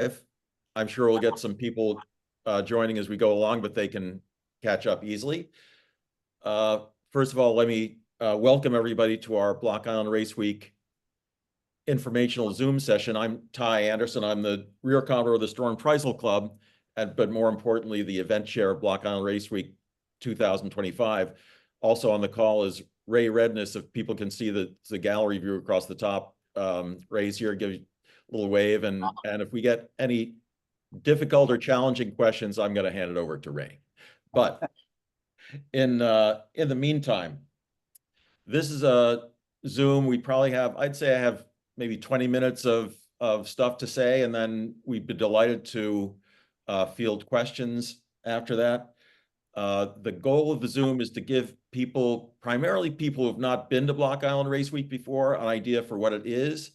if I'm sure we'll get some people joining as we go along, but they can catch up easily. First of all, let me welcome everybody to our Block Island Race Week informational Zoom session. I'm Ty Anderson. I'm the Rear Commodore of the Trysail Club, but more importantly, the event chair of Block Island Race Week 2025. Also on the call is Ray Redness. If people can see the gallery view across the top, Ray's here, give you a little wave. And if we get any difficult or challenging questions, I'm going to hand it over to Ray. But in the meantime, this is a Zoom. We probably have, I'd say I have maybe 20 minutes of stuff to say, and then we'd be delighted to field questions after that. The goal of the Zoom is to give people, primarily people who have not been to Block Island Race Week before, an idea for what it is,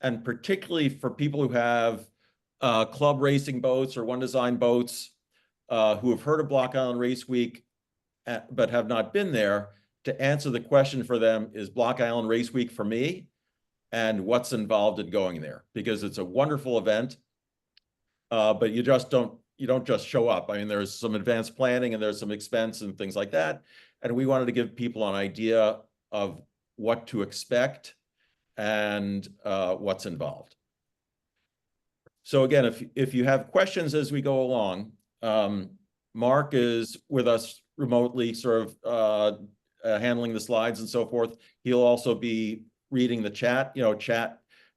and particularly for people who have club racing boats or one design boats who have heard of Block Island Race Week but have not been there, to answer the question for them, is Block Island Race Week for me? And what's involved in going there? Because it's a wonderful event, but you don't just show up. I mean, there's some advanced planning and there's some expense and things like that. And we wanted to give people an idea of what to expect and what's involved. So again, if you have questions as we go along, Mark is with us remotely, sort of handling the slides and so forth. He'll also be reading the chat,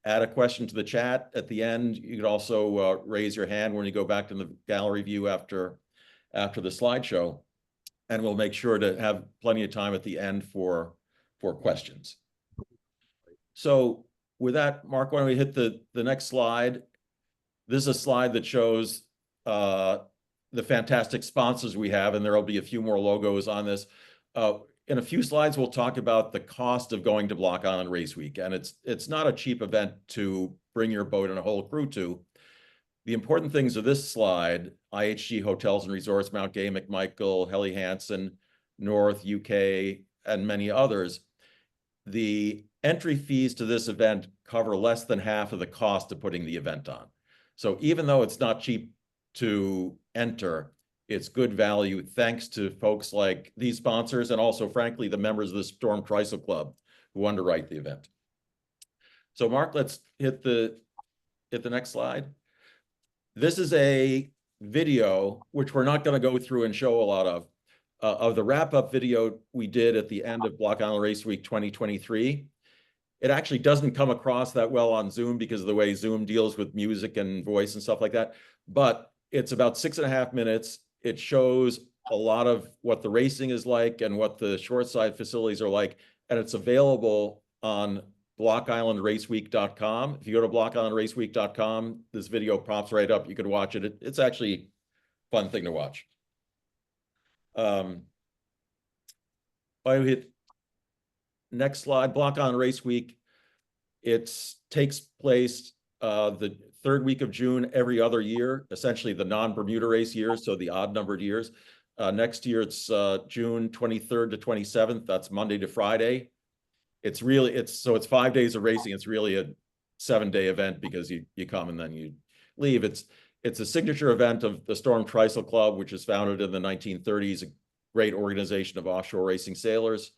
add a question to the chat at the end. You could also raise your hand when you go back to the gallery view after the slideshow, and we'll make sure to have plenty of time at the end for questions. So with that, Mark, why don't we hit the next slide? This is a slide that shows the fantastic sponsors we have, and there will be a few more logos on this. In a few slides, we'll talk about the cost of going to Block Island Race Week, and it's not a cheap event to bring your boat and a whole crew to. The important things of this slide: IHG Hotels and Resorts, Mount Gay, McMichael, Helly Hansen, North, UK, and many others. The entry fees to this event cover less than half of the cost of putting the event on. So even though it's not cheap to enter, it's good value thanks to folks like these sponsors and also, frankly, the members of the Trysail Club who underwrite the event. So Mark, let's hit the next slide. This is a video, which we're not going to go through and show a lot of the wrap-up video we did at the end of Block Island Race Week 2023. It actually doesn't come across that well on Zoom because of the way Zoom deals with music and voice and stuff like that. But it's about 6.5 minutes. It shows a lot of what the racing is like and what the shoreside facilities are like. And it's available on blockislandraceweek.com. If you go to blockislandraceweek.com, this video pops right up. You can watch it. It's actually a fun thing to watch. I hit next slide. Block Island Race Week. It takes place the third week of June every other year, essentially the non-Bermuda race years, so the odd numbered years. Next year, it's June 23rd to 27th. That's Monday to Friday. It's 5 days of racing. It's really a 7-day event because you come and then you leave. It's a signature event of the Trysail Club, which was founded in the 1930s, a great organization of offshore racing sailors.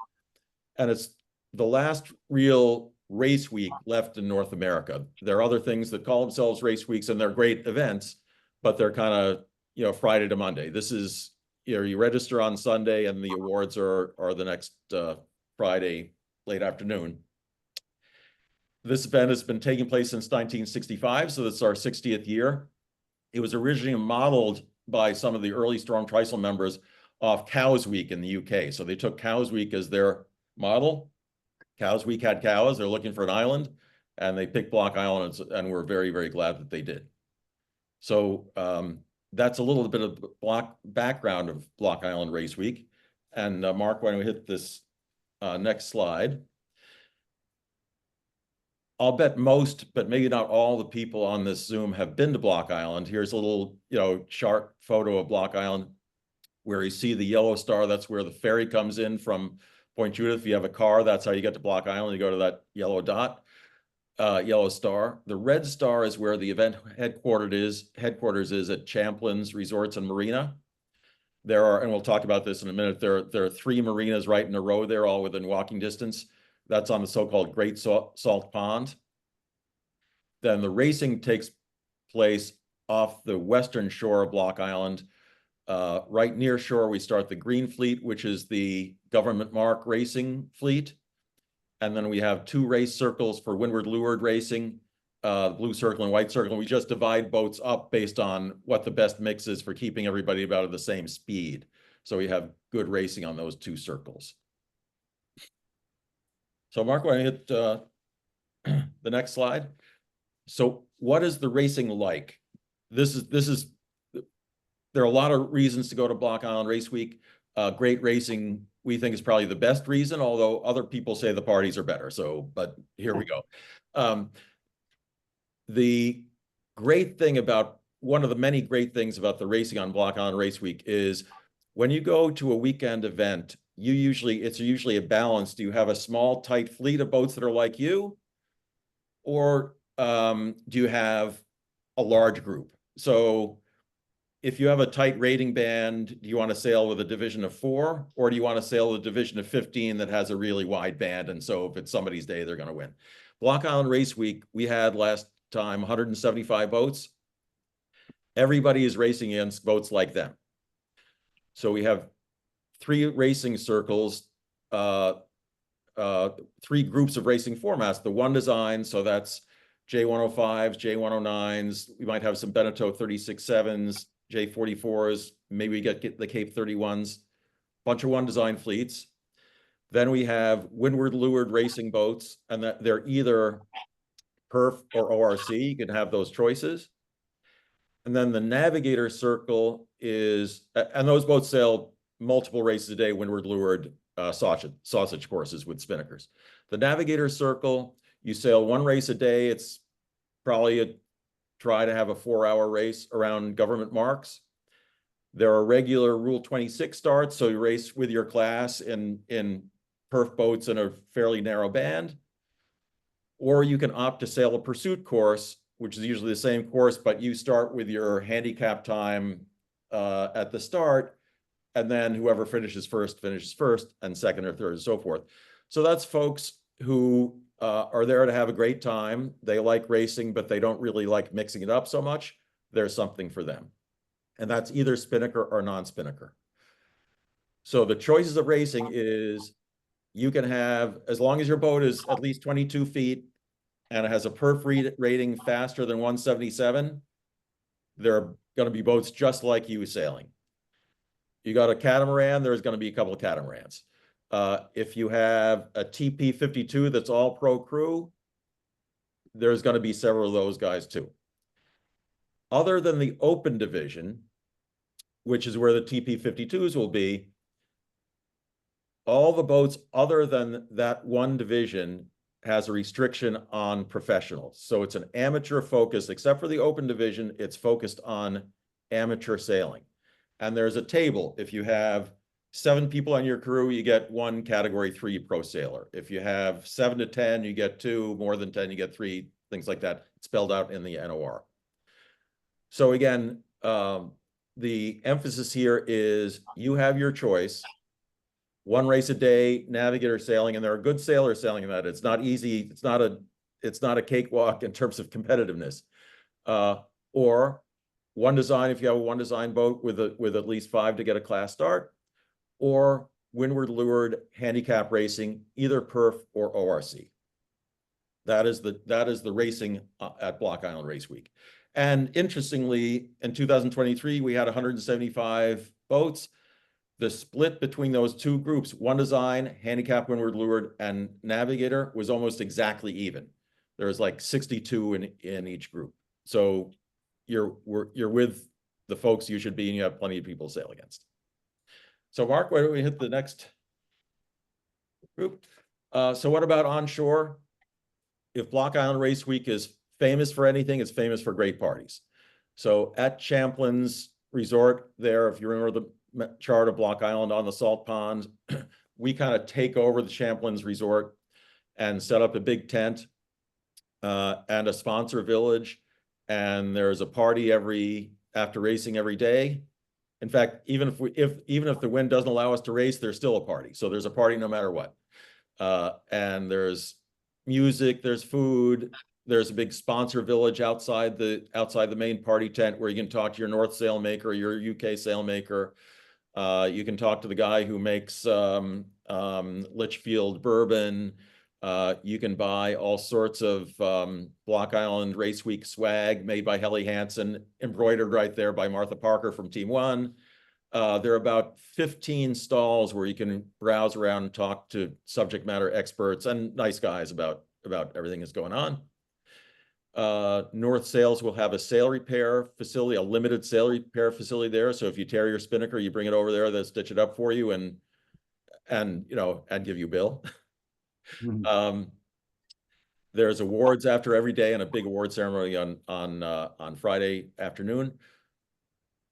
And it's the last real race week left in North America. There are other things that call themselves race weeks, and they're great events, but they're kind of, Friday to Monday. This is, you register on Sunday and the awards are the next Friday, late afternoon. This event has been taking place since 1965, so it's our 60th year. It was originally modeled by some of the early Trysail members off Cows Week in the UK. So they took Cows Week as their model. Cows Week had cows. They're looking for an island, and they picked Block Island, and we're very, very glad that they did. So that's a little bit of background of Block Island Race Week. And Mark, why don't we hit this next slide? I'll bet most, but maybe not all, the people on this Zoom have been to Block Island. Here's a little, chart photo of Block Island where you see the yellow star. That's where the ferry comes in from Point Judith. If you have a car, that's how you get to Block Island. You go to that yellow dot. yellow star. The red star is where the event headquarters is at Champlain's Resorts and Marina. There are, and we'll talk about this in a minute, there are 3 marinas right in a row there, all within walking distance. That's on the so-called Great Salt Pond. Then the racing takes place off the western shore of Block Island. Right near shore, we start the Green Fleet, which is the government mark racing fleet. And then we have 2 race circles for windward-leeward racing, blue circle and white circle. And we just divide boats up based on what the best mix is for keeping everybody about at the same speed. So we have good racing on those 2 circles. So Mark, why don't you hit the next slide? So what is the racing like? There are a lot of reasons to go to Block Island Race Week. Great racing, we think, is probably the best reason, although other people say the parties are better. So, but here we go. The great thing about, one of the many great things about the racing on Block Island Race Week is when you go to a weekend event, it's usually a balance. Do you have a small, tight fleet of boats that are like you? Or do you have a large group? So if you have a tight rating band, do you want to sail with a division of 4, or do you want to sail with a division of 15 that has a really wide band? And so if it's somebody's day, they're going to win. Block Island Race Week, we had last time 175 boats. Everybody is racing against boats like them. So we have 3 racing circles, 3 groups of racing formats. The one design, so that's J105s, J109s. We might have some Beneteau 36.7s, J44s. Maybe we get the Cape 31s. Bunch of one design fleets. Then we have windward-leeward racing boats, and that they're either perf or ORC. You can have those choices. And then the navigator circle is, and those boats sail multiple races a day, windward-leeward sausage courses with spinnakers. The navigator circle, you sail 1 race a day. It's probably try to have a 4-hour race around government marks. There are regular Rule 26 starts, so you race with your class in perf boats in a fairly narrow band. Or you can opt to sail a pursuit course, which is usually the same course, but you start with your handicap time at the start, and then whoever finishes first, and second or third, and so forth. So that's folks who are there to have a great time. They like racing, but they don't really like mixing it up so much. There's something for them. And that's either spinnaker or non-spinnaker. So the choices of racing is you can have, as long as your boat is at least 22 feet and it has a perf rating faster than 177, there are going to be boats just like you sailing. You got a catamaran, there's going to be a couple of catamarans. If you have a TP 52 that's all pro crew, there's going to be several of those guys too. Other than the open division, which is where the TP 52s will be, all the boats other than that one division has a restriction on professionals. So it's an amateur focus, except for the open division, it's focused on amateur sailing. And there's a table. If you have 7 people on your crew, you get 1 category 3 pro sailor. If you have 7 to 10, you get 2, more than 10, you get 3, things like that. It's spelled out in the NOR. So again, the emphasis here is you have your choice. 1 race a day, navigator sailing, and there are good sailors sailing in that. It's not easy. It's not a cakewalk in terms of competitiveness. Or 1 design, if you have a 1 design boat with at least 5 to get a class start, or windward-leeward handicap racing, either perf or ORC. That is the racing at Block Island Race Week. And interestingly, in 2023, we had 175 boats. The split between those 2 groups, 1 design, handicap, windward-leeward, and navigator, was almost exactly even. There was like 62 in each group. So you're with the folks you should be, and you have plenty of people to sail against. So Mark, why don't we hit the next group? So what about onshore? If Block Island Race Week is famous for anything, it's famous for great parties. So at Champlain's Resort there, if you remember the chart of Block Island on the salt pond, we kind of take over the Champlain's Resort and set up a big tent. and a sponsor village, and there's a party after racing every day. In fact, even if the wind doesn't allow us to race, there's still a party. So there's a party no matter what. And there's music, there's food, there's a big sponsor village outside the main party tent where you can talk to your North sailmaker, your UK sailmaker. You can talk to the guy who makes Litchfield bourbon. You can buy all sorts of Block Island Race Week swag made by Helly Hansen, embroidered right there by Martha Parker from Team One. There are about 15 stalls where you can browse around and talk to subject matter experts and nice guys about everything that's going on. North Sails will have a sail repair facility, a limited sail repair facility there. So if you tear your spinnaker, you bring it over there, they'll stitch it up for you and give you a bill. There's awards after every day and a big award ceremony on Friday afternoon.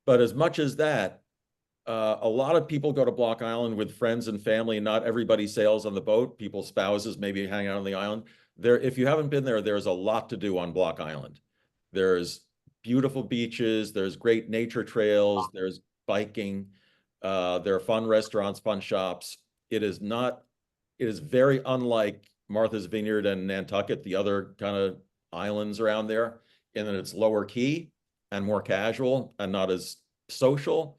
But as much as that, a lot of people go to Block Island with friends and family, and not everybody sails on the boat. People's spouses maybe hang out on the island. If you haven't been there, there's a lot to do on Block Island. There's beautiful beaches, there's great nature trails, there's biking, there are fun restaurants, fun shops. It is very unlike Martha's Vineyard and Nantucket, the other kind of islands around there, in that it's lower key and more casual and not as social.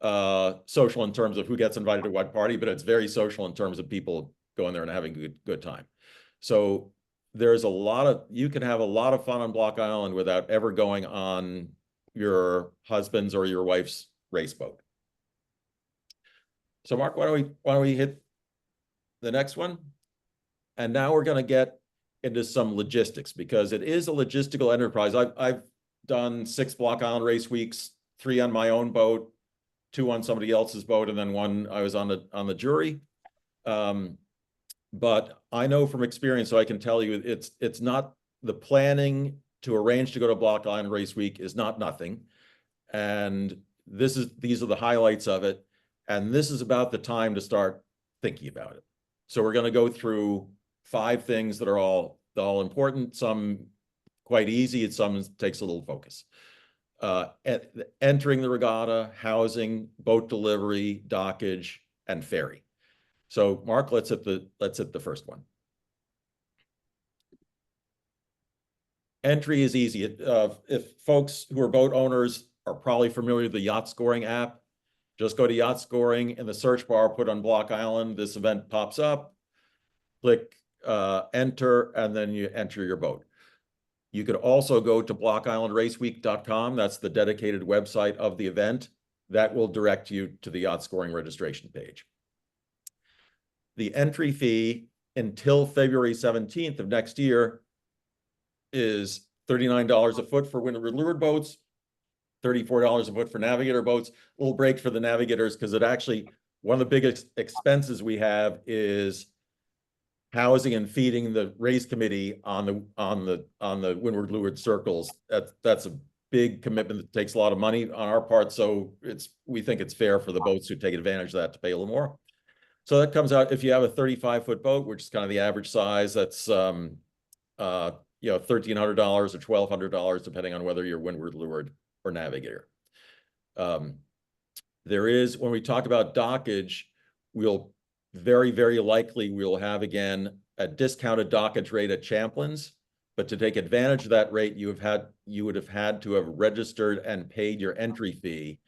Social in terms of who gets invited to what party, but it's very social in terms of people going there and having a good time. So you can have a lot of fun on Block Island without ever going on your husband's or your wife's race boat. So Mark, why don't we hit the next one? And now we're going to get into some logistics, because it is a logistical enterprise. I've done 6 Block Island race weeks, 3 on my own boat, 2 on somebody else's boat, and then 1 I was on the jury. But I know from experience, so I can tell you, it's not, the planning to arrange to go to Block Island Race Week is not nothing. And these are the highlights of it. And this is about the time to start thinking about it. So we're going to go through 5 things that are all important, some quite easy, and some takes a little focus. Entering the regatta, housing, boat delivery, dockage, and ferry. So Mark, let's hit the first one. Entry is easy. If folks who are boat owners are probably familiar with the yacht scoring app, just go to yacht scoring in the search bar, put on Block Island, this event pops up, click enter, and then you enter your boat. You could also go to blockislandraceweek.com. That's the dedicated website of the event. That will direct you to the yacht scoring registration page. The entry fee until February 17th of next year is $39 a foot for windward leeward boats, $34 a foot for navigator boats. A little break for the navigators, because it actually, one of the biggest expenses we have is housing and feeding the race committee on the windward leeward circles. That's a big commitment that takes a lot of money on our part. So we think it's fair for the boats who take advantage of that to pay a little more. So that comes out, if you have a 35-foot boat, which is kind of the average size, that's $1,300 or $1,200, depending on whether you're windward leeward or navigator. There is, when we talk about dockage, we'll very, very likely we'll have again a discounted dockage rate at Champlin's, but to take advantage of that rate, you would have had to have registered and paid your entry fee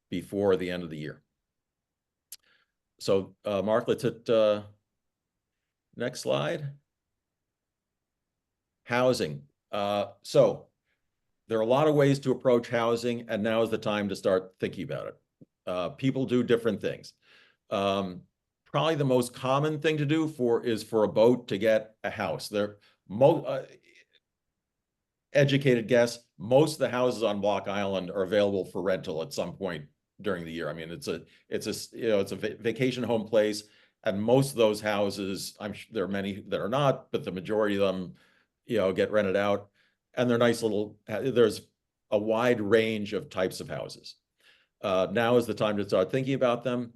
before the end of the year. So Mark, let's hit next slide. Housing. So there are a lot of ways to approach housing, and now is the time to start thinking about it. People do different things. Probably the most common thing to do is for a boat to get a house. Educated guess, most of the houses on Block Island are available for rental at some point during the year. I mean, it's a vacation home place, and most of those houses, I'm sure there are many that are not, but the majority of them, get rented out, and they're nice little. There's a wide range of types of houses. Now is the time to start thinking about them.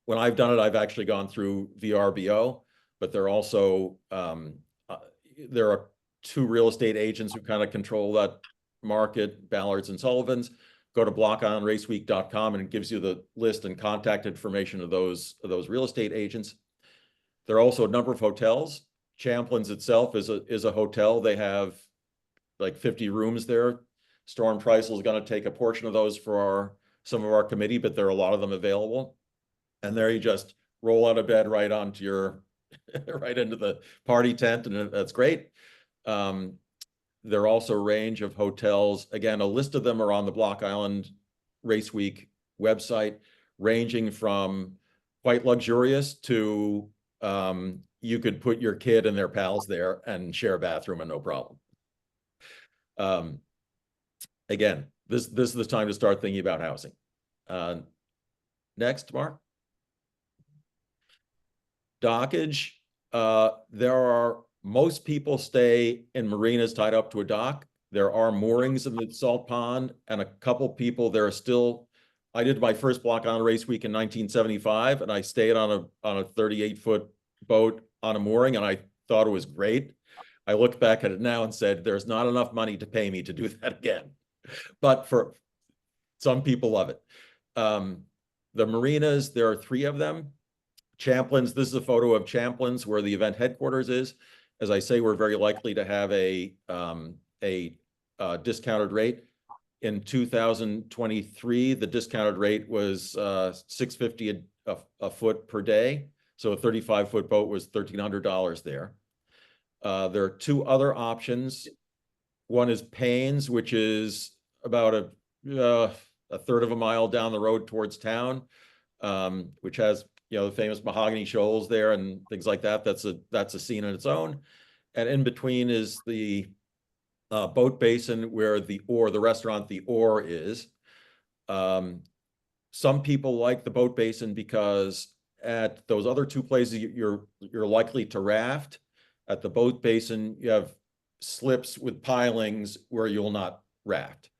When I've done it, I've actually gone through VRBO, but there are also there are two real estate agents who kind of control that market, Ballards and Sullivans. Go to blockislandraceweek.com and it gives you the list and contact information of those real estate agents. There are also a number of hotels. Champlin's itself is a hotel. They have like 50 rooms there. Storm Trysail is going to take a portion of those for some of our committee, but there are a lot of them available. And there you just roll out of bed right onto your right into the party tent, and that's great. There are also a range of hotels. Again, a list of them are on the Block Island Race Week website, ranging from quite luxurious to you could put your kid and their pals there and share a bathroom and no problem. Again, this is the time to start thinking about housing. Next, Mark. Dockage. Most people stay in marinas tied up to a dock. There are moorings in the salt pond, and a couple people there are still. I did my first Block Island Race Week in 1975, and I stayed on a 38-foot boat on a mooring, and I thought it was great. I look back at it now and said, there's not enough money to pay me to do that again. But for some people love it. The marinas, there are 3 of them. Champlin's, this is a photo of Champlin's where the event headquarters is. As I say, we're very likely to have a discounted rate. In 2023, the discounted rate was $650 a foot per day. So a 35-foot boat was $1,300 there. There are 2 other options. One is Payne's, which is about a third of a mile down the road towards town, which has the famous mahogany shoals there and things like that. That's a scene in its own. And in between is the boat basin where the restaurant The Oar is. Some people like the boat basin because at those other 2 places you're likely to raft. At the boat basin, you have slips with pilings where you'll not raft.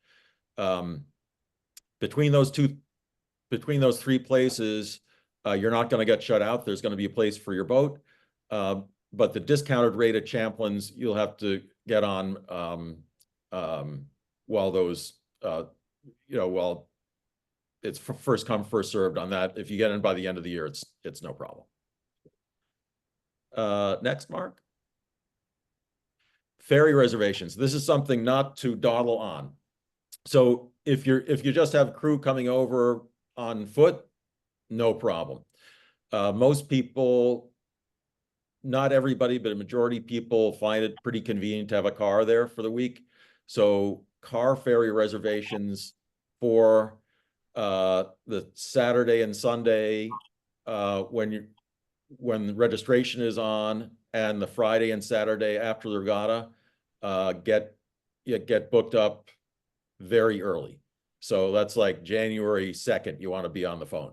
Between those 3 places, you're not going to get shut out. There's going to be a place for your boat. But the discounted rate at Champlin's, you'll have to get on while those, while it's first come, first served on that. If you get in by the end of the year, it's no problem. Next, Mark. Ferry reservations. This is something not to dawdle on. So if you just have crew coming over on foot, no problem. Most people, not everybody, but a majority of people find it pretty convenient to have a car there for the week. So car ferry reservations for the Saturday and Sunday when the registration is on, and the Friday and Saturday after the regatta, get booked up very early. So that's like January 2nd, you want to be on the phone.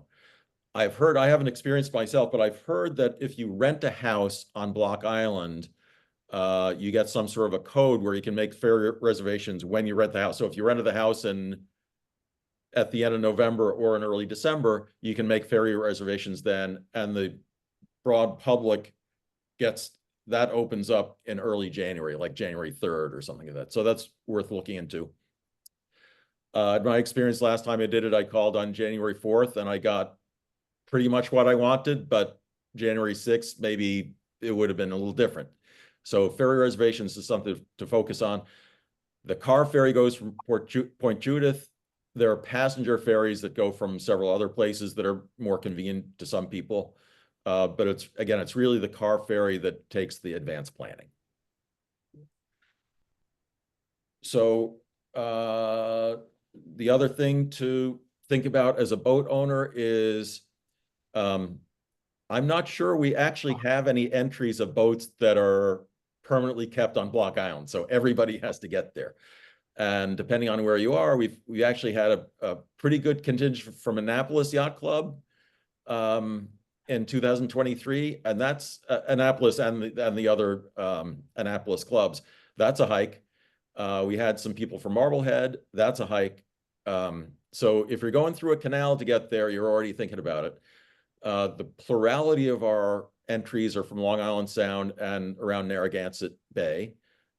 I haven't experienced myself, but I've heard that if you rent a house on Block Island, you get some sort of a code where you can make ferry reservations when you rent the house. So if you rented the house at the end of November or in early December, you can make ferry reservations then, and the broad public opens up in early January, like January 3rd or something like that. So that's worth looking into. My experience last time I did it, I called on January 4th and I got pretty much what I wanted, but January 6th, maybe it would have been a little different. So ferry reservations is something to focus on. The car ferry goes from Point Judith. There are passenger ferries that go from several other places that are more convenient to some people. But it's really the car ferry that takes the advanced planning. So the other thing to think about as a boat owner is I'm not sure we actually have any entries of boats that are permanently kept on Block Island. So everybody has to get there. And depending on where you are, we actually had a pretty good contingent from Annapolis Yacht Club in 2023, and that's Annapolis and the other Annapolis clubs. That's a hike. We had some people from Marblehead. That's a hike. So if you're going through a canal to get there, you're already thinking about it. The plurality of our entries are from Long Island Sound and around Narragansett Bay.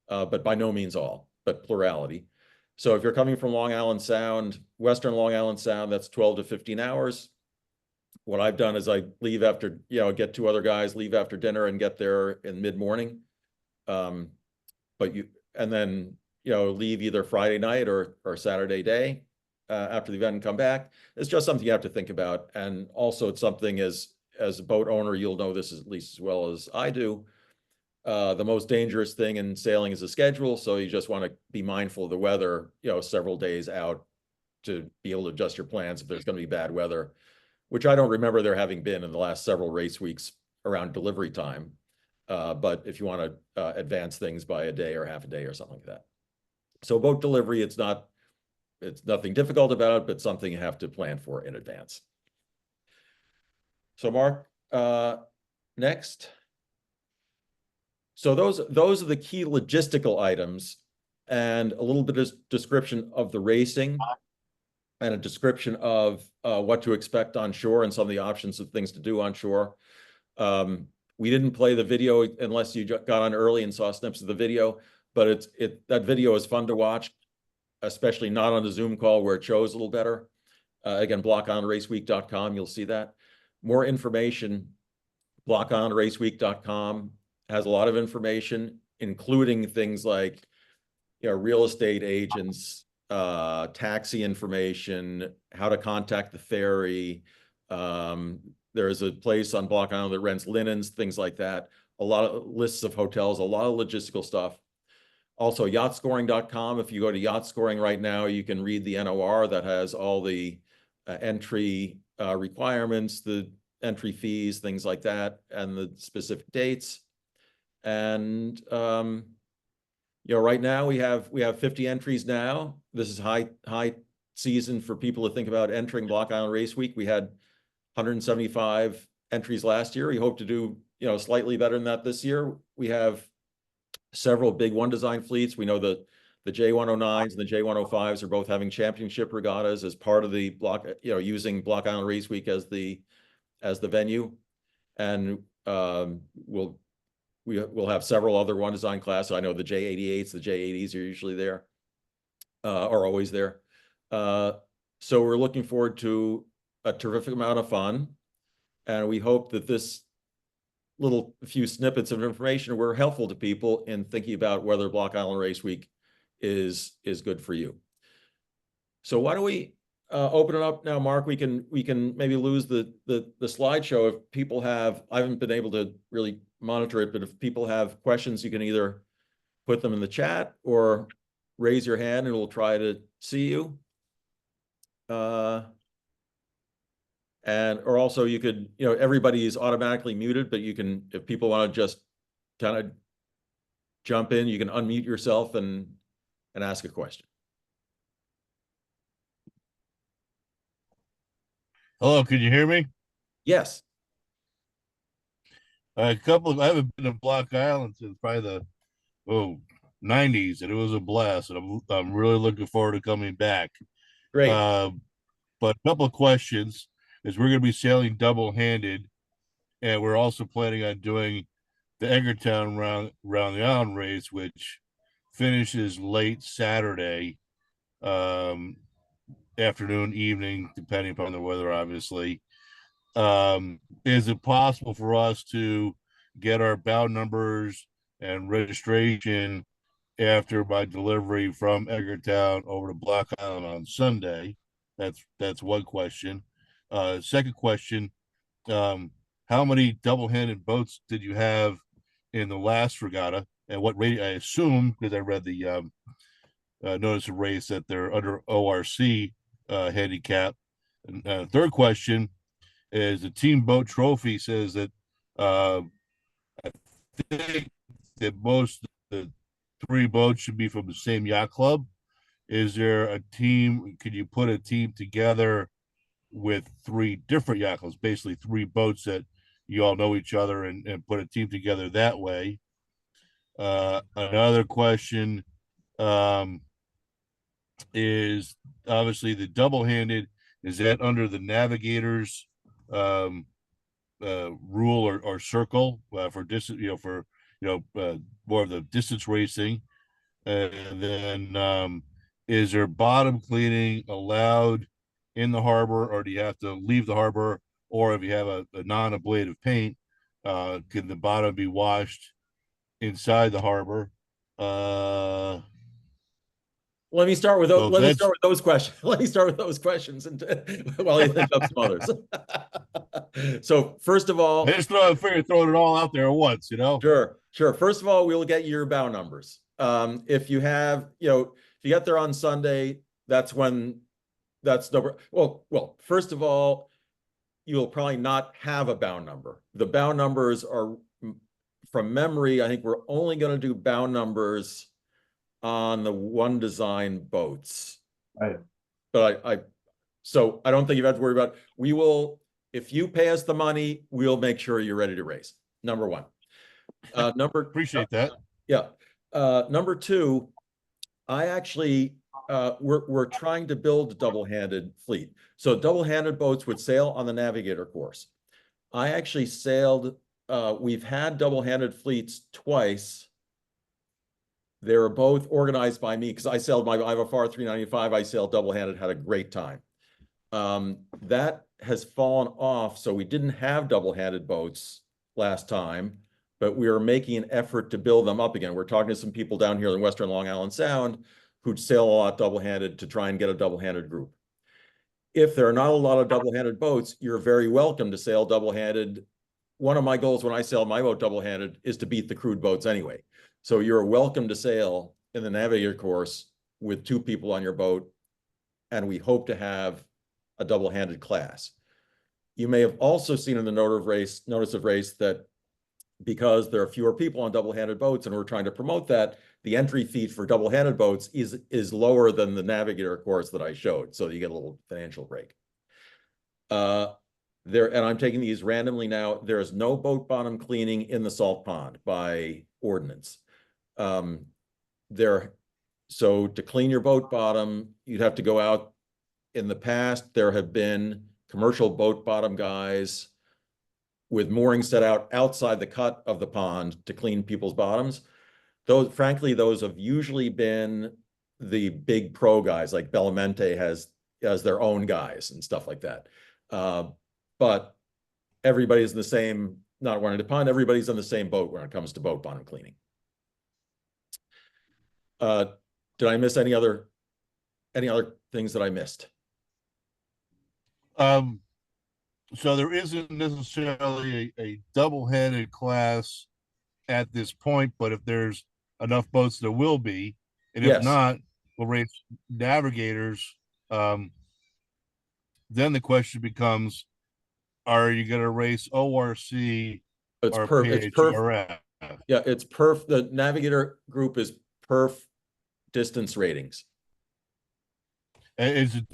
but by no means all, but plurality. So if you're coming from Long Island Sound, Western Long Island Sound, that's 12 to 15 hours. What I've done is I leave after, get two other guys, leave after dinner and get there in mid-morning. Um, and then, leave either Friday night or Saturday day after the event and come back. It's just something you have to think about. And also it's something as a boat owner, you'll know this at least as well as I do. The most dangerous thing in sailing is the schedule. So you just want to be mindful of the weather, several days out to be able to adjust your plans if there's going to be bad weather, which I don't remember there having been in the last several race weeks around delivery time. But if you want to advance things by a day or half a day or something like that. So boat delivery, it's nothing difficult about it, but something you have to plan for in advance. So Mark, next. So those are the key logistical items, and a little bit of description of the racing and a description of what to expect on shore and some of the options of things to do on shore. We didn't play the video unless you got on early and saw snips of the video, but that video is fun to watch, especially not on a Zoom call where it shows a little better. Again, blockonraceweek.com, you'll see that. More information, blockonraceweek.com has a lot of information, including things like, real estate agents, taxi information, how to contact the ferry. There's a place on Block Island that rents linens, things like that. A lot of lists of hotels, a lot of logistical stuff. Also, yachtscoring.com. If you go to yacht scoring right now, you can read the NOR that has all the entry requirements, the entry fees, things like that, and the specific dates. And right now we have 50 entries now. This is high season for people to think about entering Block Island Race Week. We had 175 entries last year. We hope to do slightly better than that this year. We have several big one design fleets. We know the J109s and the J105s are both having championship regattas as part of the block, using Block Island Race Week as the venue. And we'll have several other one design classes. I know the J88s, the J80s are usually there, are always there. So we're looking forward to a terrific amount of fun. And we hope that this few snippets of information were helpful to people in thinking about whether Block Island Race Week is good for you. So why don't we open it up now, Mark? We can maybe lose the slideshow if people have. I haven't been able to really monitor it, but if people have questions, you can either put them in the chat or raise your hand and we'll try to see you. Or also you could, everybody is automatically muted, but you can, if people want to just kind of jump in, you can unmute yourself and ask a question. Hello, can you hear me? Yes. I haven't been to Block Island since probably the 90s, and it was a blast, and I'm really looking forward to coming back. Great. But a couple of questions is we're going to be sailing double-handed, and we're also planning on doing the Eggertown round the island race, which finishes late Saturday afternoon, evening, depending upon the weather, obviously. Is it possible for us to get our bow numbers and registration after my delivery from Eggertown over to Block Island on Sunday? That's one question. Second question, how many double-handed boats did you have in the last regatta, and what rating? I assume, because I read the notice of race, that they're under ORC handicap. And third question is the team boat trophy says that I think that most of the three boats should be from the same yacht club. Is there a team? Can you put a team together with three different yacht clubs, basically three boats that you all know each other, and put a team together that way? Another question is obviously the double-handed. Is that under the navigators rule or circle for distance? More of the distance racing. And then is there bottom cleaning allowed in the harbor, or do you have to leave the harbor? Or if you have a non-ablative paint, can the bottom be washed inside the harbor? Let me start with So that's those questions. Let me start with those questions and while you think of some others. So first of I all, just figure throwing it all out there at once, you know. sure. First of all, we'll get your bow numbers. If you have, if you get there on Sunday, that's when that's no. Well. First of all, you'll probably not have a bow number. The bow numbers are from memory. I think we're only going to do bow numbers on the one design boats. Right. But so I don't think you have to worry about. We will, if you pay us the money, we'll make sure you're ready to race. Number one. Appreciate that. Yeah. Number two, I actually we're trying to build a double-handed fleet. So double-handed boats would sail on the Navigator course. I actually sailed. We've had double-handed fleets twice. They were both organized by me because I sailed I have a FAR 395. I sailed double-handed, had a great time. That has fallen off, so we didn't have double-handed boats last time, but we are making an effort to build them up again. We're talking to some people down here in Western Long Island Sound who'd sail a lot double-handed to try and get a double-handed group. If there are not a lot of double-handed boats, you're very welcome to sail double-handed. One of my goals when I sail my boat double-handed is to beat the crude boats anyway. So you're welcome to sail in the Navigator course with 2 people on your boat, and we hope to have a double-handed class. You may have also seen in the notice of race that because there are fewer people on double-handed boats and we're trying to promote that, the entry fee for double-handed boats is lower than the Navigator course that I showed. So you get a little financial break. And I'm taking these randomly now. There is no boat bottom cleaning in the salt pond by ordinance. So to clean your boat bottom, you'd have to go out. In the past, there have been commercial boat bottom guys with moorings set out outside the cut of the pond to clean people's bottoms. Frankly, those have usually been the big pro guys, like Bellamente has their own guys and stuff like that. But everybody's in the same, not running the pond, everybody's on the same boat when it comes to boat bottom cleaning. Did I miss any other things that I missed? So there isn't necessarily a double-headed class at this point, but if there's enough boats, there will be. And if not, we'll race navigators. Then the question becomes, are you going to race ORC or PHRF? Yeah, it's perf. The Navigator group is perf distance ratings. Is it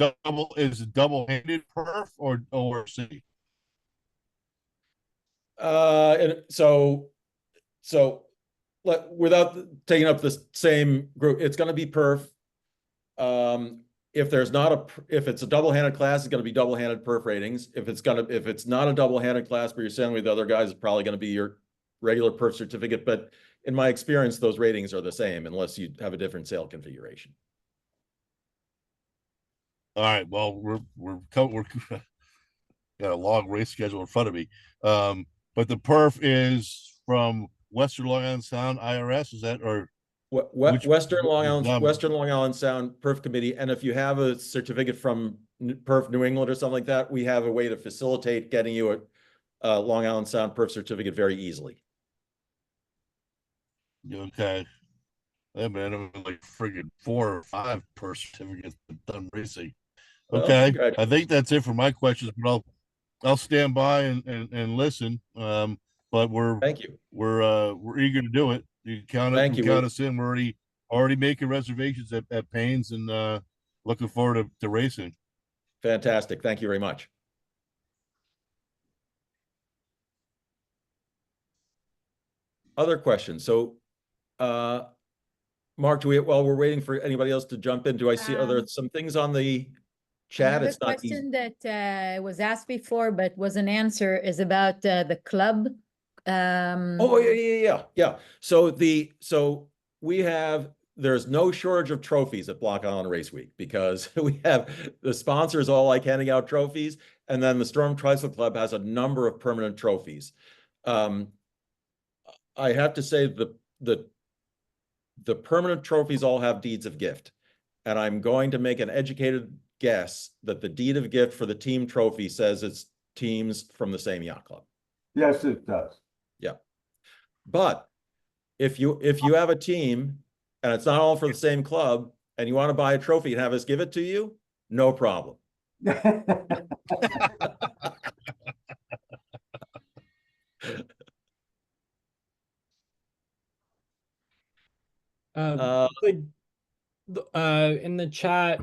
double-handed perf or ORC? And so without taking up the same group, it's going to be perf. If it's a double-handed class, it's going to be double-handed perf ratings. If it's not a double-handed class, but you're sailing with the other guys, it's probably going to be your regular perf certificate. But in my experience, those ratings are the same unless you have a different sail configuration. All right. Well, we're got a long race schedule in front of me. But the perf is from Western Long Island Sound IRS, is that, or Western Long Island Sound Perf Committee? And if you have a certificate from Perf New England or something like that, we have a way to facilitate getting you a Long Island Sound Perf certificate very easily. Okay. Yeah, man, I'm like friggin' 4 or 5 perf certificates done racing. Okay. Well, I think that's it for my questions, but I'll stand by and listen. But thank you. We're eager to do it. You can count us in. We're already making reservations at Payne's and looking forward to racing. Fantastic. Thank you very much. Other questions? So, Mark, while we're waiting for anybody else to jump in, do I see, are there some things on the chat? Another question that was asked before but wasn't answered is about the club. Oh yeah. So we have there's no shortage of trophies at Block Island Race Week because we have the sponsors all like handing out trophies, and then the Storm Trysail Club has a number of permanent trophies. I have to say the permanent trophies all have deeds of gift, and I'm going to make an educated guess that the deed of gift for the team trophy says it's teams from the same yacht club. Yes, it does. Yeah, but if you have a team and it's not all for the same club and you want to buy a trophy and have us give it to you, no problem. In the chat,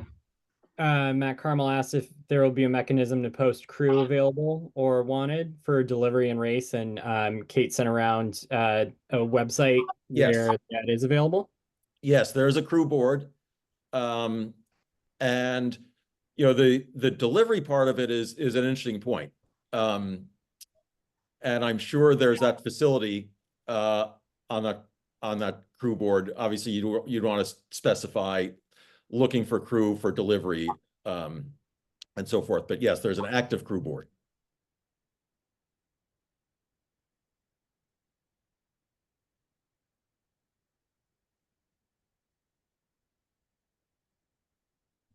Matt Carmel asked if there will be a mechanism to post crew available or wanted for delivery and race, and Kate sent around a website where that is available. Yes, there is a crew board, and you know the delivery part of it is an interesting point, and I'm sure there's that facility on that crew board. Obviously, you'd want to specify looking for crew for delivery, and so forth. But yes, there's an active crew board.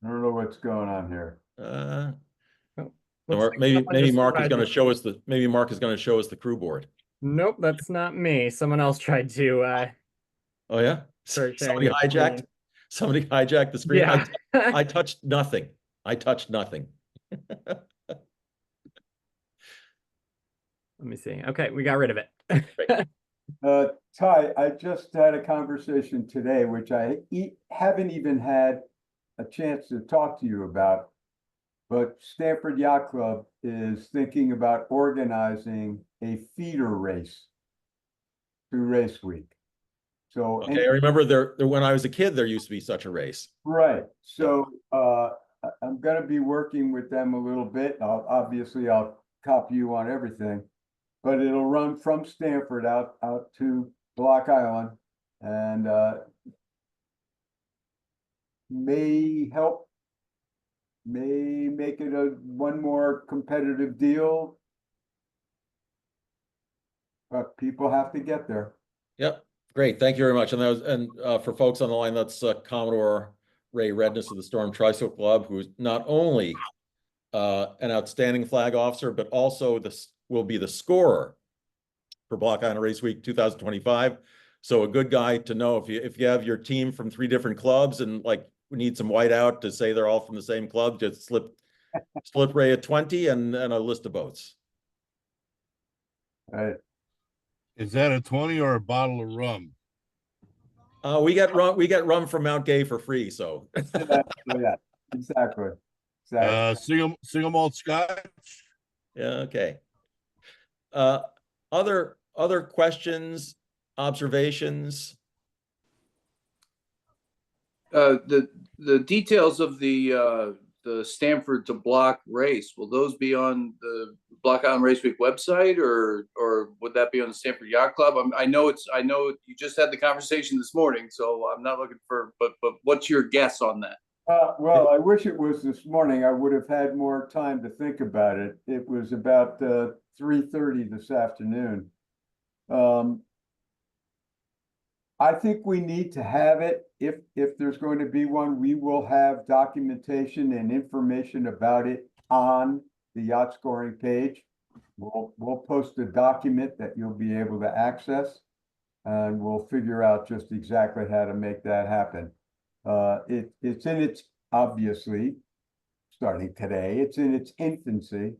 I don't know what's going on here. Or maybe Mark is going to show us the crew board. Nope, that's not me. Someone else tried to. Oh yeah, somebody hijacked the screen. Yeah. I touched nothing. Let me see. Okay, we got rid of it. Ty, I just had a conversation today, which I haven't even had a chance to talk to you about, but Stamford Yacht Club is thinking about organizing a feeder race through Race Week. So okay, I remember there when I was a kid, there used to be such a race. Right. So I'm going to be working with them a little bit. Obviously, I'll copy you on everything, but it'll run from Stamford out to Block Island, and may make it one more competitive deal, but people have to get there. Yep, great, thank you very much. And for folks on the line, that's Commodore Ray Redness of the Storm Trysail Club, who's not only an outstanding flag officer, but also will be the scorer for Block Island Race Week 2025. So a good guy to know if you have your team from 3 different clubs and like we need some whiteout to say they're all from the same club, just slip Ray a 20 and a list of boats. Right. Is that a 20 or a bottle of rum? We get rum from Mount Gay for free, so Yeah, exactly. Single malt scotch. Yeah, okay. Other questions, observations? The details of the Stamford to Block race, will those be on the Block Island Race Week website, or would that be on the Stamford Yacht Club? I know you just had the conversation this morning, so I'm not looking for, but what's your guess on that? Well, I wish it was this morning. I would have had more time to think about it. It was about 3:30 this afternoon. I think we need to have it. If there's going to be one, we will have documentation and information about it on the yacht scoring page. We'll post a document that you'll be able to access, and we'll figure out just exactly how to make that happen. It's in its, obviously, starting today, it's in its infancy.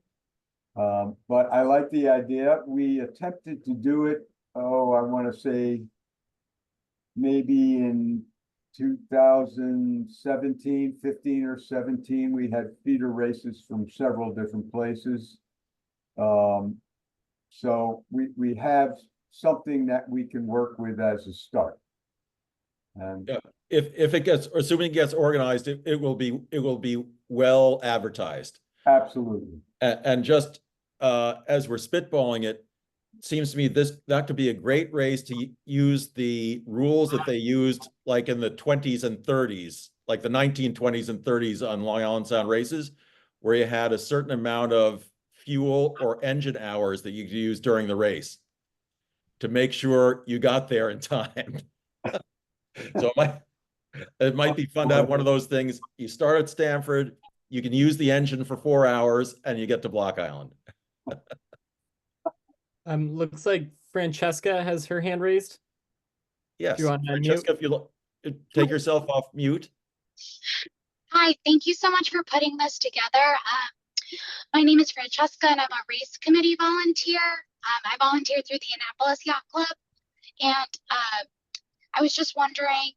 But I like the idea. We attempted to do it, I want to say maybe in 2017, 15 or 17, we had feeder races from several different places. So we have something that we can work with as a start. And yeah, if it gets, assuming it gets organized, it will be well advertised. Absolutely. And just as we're spitballing it, seems to me that could be a great race to use the rules that they used like in the 20s and 30s, like the 1920s and 30s on Long Island Sound races, where you had a certain amount of fuel or engine hours that you could use during the race to make sure you got there in time. So it might be fun to have one of those things. You start at Stamford, you can use the engine for 4 hours, and you get to Block Island. Looks like Francesca has her hand raised. Yes, you want to Francesca, if you take yourself off mute. Hi, thank you so much for putting this together. My name is Francesca and I'm a race committee volunteer. I volunteer through the Annapolis Yacht Club. And I was just wondering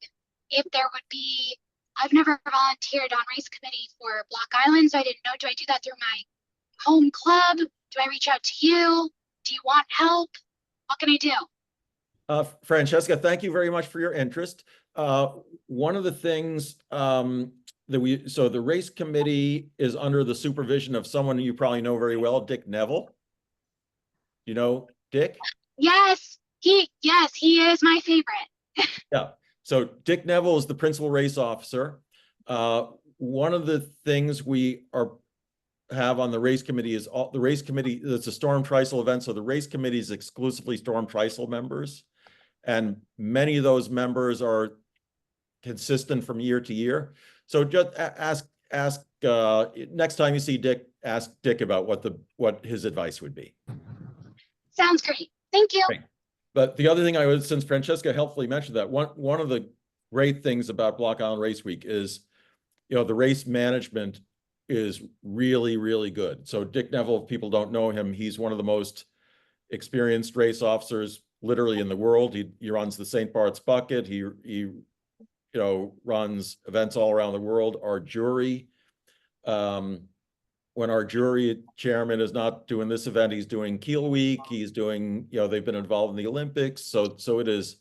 if there would be, I've never volunteered on race committee for Block Island, so I didn't know, do I do that through my home club? Do I reach out to you? Do you want help? What can I do? Francesca, thank you very much for your interest. One of the things so the race committee is under the supervision of someone you probably know very well, Dick Neville. You know Dick? Yes, he is my favorite. Yeah. So Dick Neville is the principal race officer. One of the things we have on the race committee is the race committee. It's a Storm Trysail event, so the race committee is exclusively Storm Trysail members, and many of those members are consistent from year to year. So just ask next time you see Dick, ask Dick about what his advice would be. Sounds great. Thank you. Great. But the other thing I would, since Francesca helpfully mentioned that, one of the great things about Block Island Race Week is, the race management is really, really good. So Dick Neville, if people don't know him, he's one of the most experienced race officers literally in the world. He runs the St. Bart's Bucket. He runs events all around the world. Our jury, when our jury chairman is not doing this event, he's doing Kiel Week. He's doing, they've been involved in the Olympics. So it is.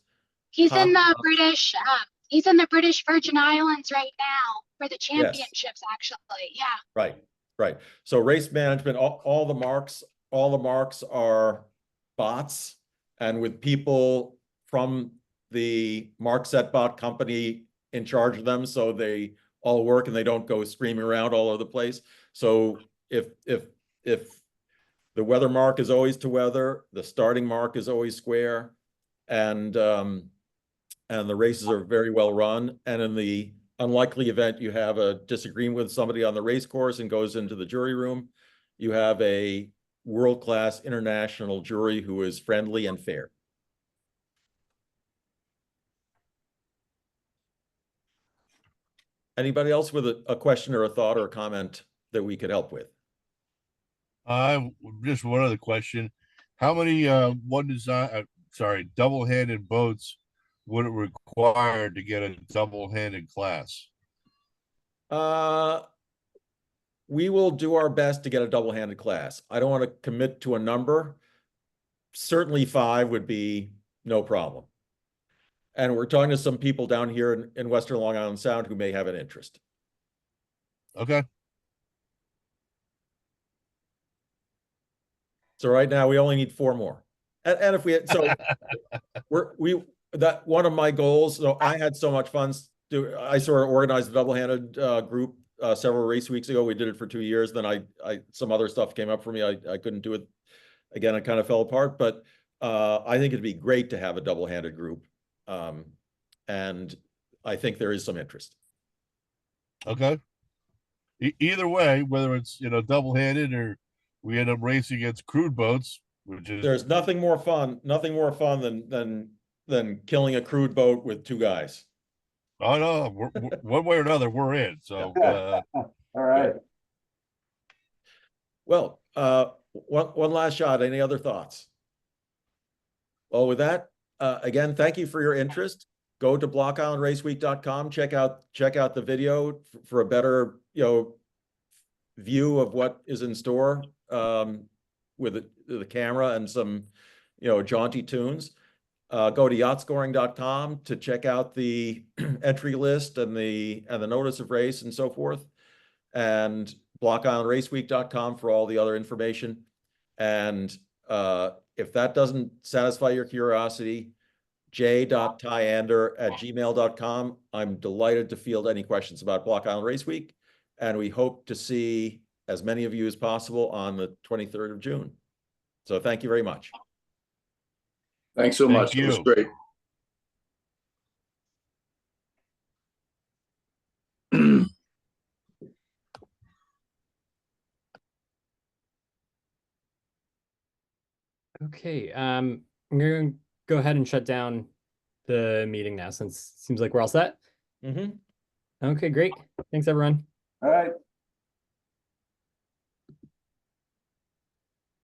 He's in the British. He's in the British Virgin Islands right now for the championships. Actually, yeah. Right. So race management, all the marks are bots, and with people from the mark set bot company in charge of them, so they all work and they don't go screaming around all over the place. So if the weather mark is always to weather, the starting mark is always square, and the races are very well run. And in the unlikely event you have a disagreement with somebody on the race course and goes into the jury room, you have a world-class international jury who is friendly and fair. Anybody else with a question or a thought or a comment that we could help with? Just one other question. How many double-handed boats would it require to get a double-handed class? We will do our best to get a double-handed class. I don't want to commit to a number. Certainly 5 would be no problem. And we're talking to some people down here in Western Long Island Sound who may have an interest. Okay. So right now we only need 4 more. And if we had, so that one of my goals, so I had so much fun. I sort of organized a double-handed group several race weeks ago. We did it for 2 years. Then some other stuff came up for me. I couldn't do it again. It kind of fell apart, but I think it'd be great to have a double-handed group. And I think there is some interest. Okay. Either way, whether it's, double-handed or we end up racing against crude boats, which is, there's nothing more fun than killing a crude boat with 2 guys. Oh no, we're one way or another, we're in. So All right. Well, one last shot. Any other thoughts? Well, with that, again, thank you for your interest. Go to blockislandraceweek.com. Check out the video for a better view of what is in store with the camera and some jaunty tunes. Go to yachtscoring.com to check out the entry list and the notice of race and so forth, and blockislandraceweek.com for all the other information. And if that doesn't satisfy your curiosity, j.tyander@gmail.com. I'm delighted to field any questions about Block Island Race Week, and we hope to see as many of you as possible on the 23rd of June. So thank you very much. Thanks so Thank much. It was you. great. Okay, I'm gonna go ahead and shut down the meeting now since it seems like we're all set. Mhm. Okay, great. Thanks, everyone. All right.